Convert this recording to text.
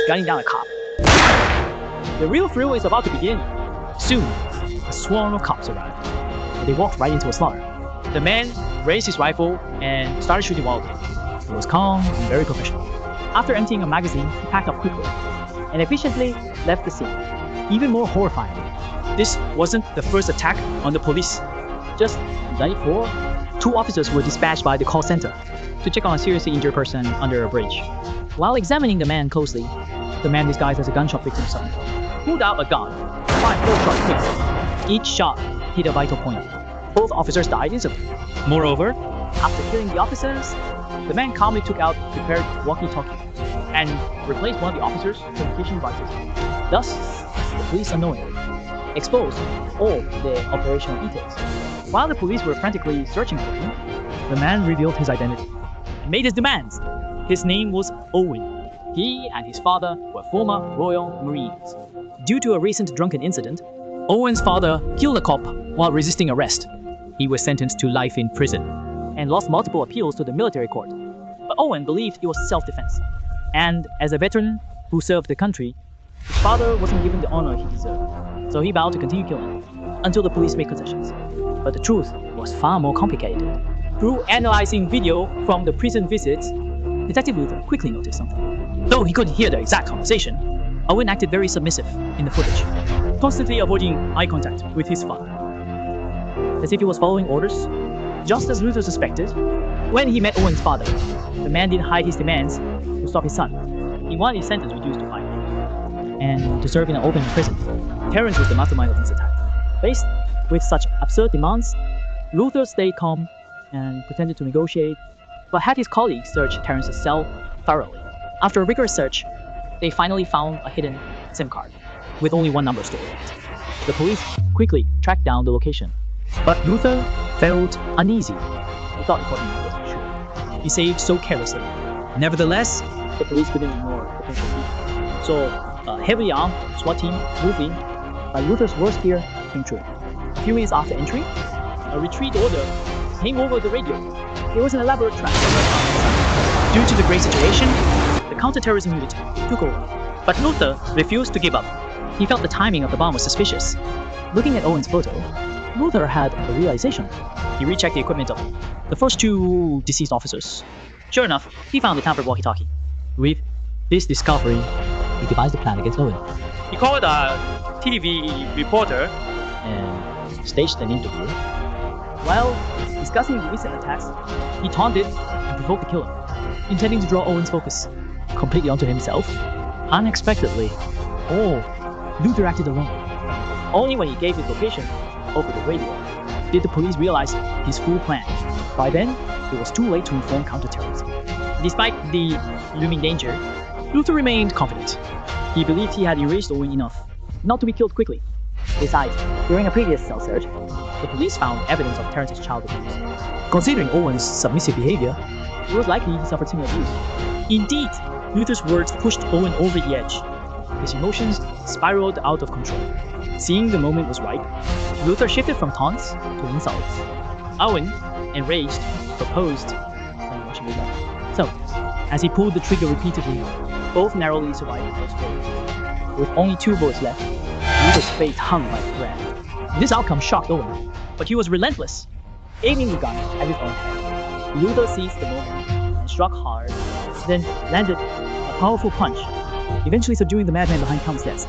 gunning down a cop. The real thrill is about to begin. Soon, a swarm of cops arrived. They walked right into a slaughter. The man raised his rifle and started shooting wildly. He was calm and very professional. After emptying a magazine, he packed up quickly and efficiently left the scene. Even more horrifying, this wasn't the first attack on the police. Just the night before, 2 officers were dispatched by the call center to check on a seriously injured person under a bridge. While examining the man closely, the man disguised as a gunshot victim suddenly pulled out a gun, fired 4 shots quickly. Each shot hit a vital point. Both officers died instantly. Moreover, after killing the officers, the man calmly took out the prepared walkie-talkie and replaced one of the officers' communication devices. Thus, the police unknowingly exposed all the operational details. While the police were frantically searching for him, the man revealed his identity and made his demands. His name was Owen. He and his father were former Royal Marines. Due to a recent drunken incident, Owen's father killed a cop while resisting arrest. He was sentenced to life in prison and lost multiple appeals to the military court. But Owen believed it was self-defense. And as a veteran who served the country, his father wasn't given the honor he deserved. So he vowed to continue killing until the police made concessions. But the truth was far more complicated. Through analyzing video from the prison visits, Detective Luther quickly noticed something. Though he couldn't hear the exact conversation, Owen acted very submissive in the footage, constantly avoiding eye contact with his father, as if he was following orders. Just as Luther suspected, when he met Owen's father, the man didn't hide his demands to stop his son. He wanted his sentence reduced to 5 years and to serve in an open prison. Terrence was the mastermind of this attack. Faced with such absurd demands, Luther stayed calm and pretended to negotiate, but had his colleagues search Terrence's cell thoroughly. After a rigorous search, they finally found a hidden SIM card with only 1 number stored in it. The police quickly tracked down the location, but Luther felt uneasy. He thought recording was sure. He saved so carelessly. Nevertheless, the police couldn't ignore potential leads. So, a heavily armed SWAT team moved in, but Luther's worst fear came true. A few minutes after entry, a retreat order came over the radio. It was an elaborate trap. Due to the great situation, the counter-terrorism unit took over. But Luther refused to give up. He felt the timing of the bomb was suspicious. Looking at Owen's photo, Luther had a realization. He rechecked the equipment of the first 2 deceased officers. Sure enough, he found the tampered walkie-talkie. With this discovery, he devised a plan against Owen. He called a TV reporter and staged an interview. While discussing the recent attacks, he taunted and provoked the killer, intending to draw Owen's focus completely onto himself. Unexpectedly, Luther acted alone. Only when he gave his location over the radio did the police realize his full plan. By then, it was too late to inform counterterrorism. Despite the looming danger, Luther remained confident. He believed he had erased Owen enough not to be killed quickly. Besides, during a previous cell search, the police found evidence of Terrence's child abuse. Considering Owen's submissive behavior, it was likely he suffered similar abuse. Indeed, Luther's words pushed Owen over the edge. His emotions spiraled out of control. Seeing the moment was ripe, Luther shifted from taunts to insults. Owen, enraged, proposed and rushing his gun. So, as he pulled the trigger repeatedly, both narrowly survived the first bullet. With only 2 bullets left, Luther's fate hung by a thread. This outcome shocked Owen, but he was relentless. Aiming the gun at his own head, Luther seized the moment and struck hard, then landed a powerful punch, eventually subduing the madman behind countless deaths.